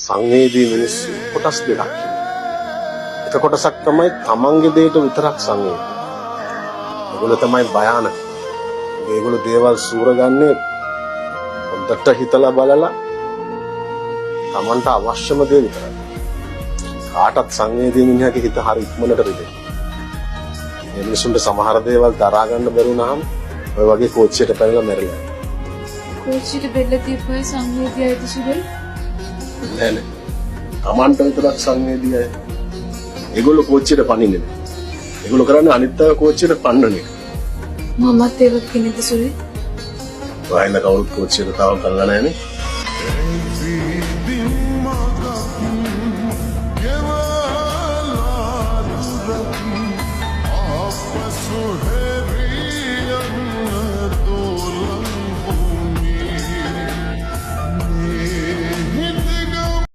සංවේදී මිනිස්සු කොටස් දෙකක්. එක කොටසක් තමයි තමන්ගේ දෙයට විතරක් සංවේදී. ඒගොල්ලෝ තමයි භයානක. ඒගොල්ලෝ දේවල් සූරගන්නේ හොඳට හිතලා බලලා තමන්ට අවශ්‍යම දේ විතරයි. කාටත් සංවේදී මිනිහගේ හිත හරි ඉක්මනට රිදෙනවා. මේ මිනිසුන්ට සමහර දේවල් දරා ගන්න බැරි වුණාම ඔය වගේ කෝච්චියට පැනලා මැරෙලා. කෝච්චියට බෙල්ල තියපුවේ සංවේදීයයිද සුබේ? නෑ නෑ. තමන්ට විතරක් සංවේදීයයි. ඒගොල්ලෝ කෝච්චියට පනින්නේ නෑ. ඒගොල්ලෝ කරන්නේ අනිත් අය කෝච්චියට පන්නන එක. මමත් ඒක කෙනෙක්ද සුබේ? වයින් කවුරුත් කෝච්චියට තාම පැනලා නෑනේ.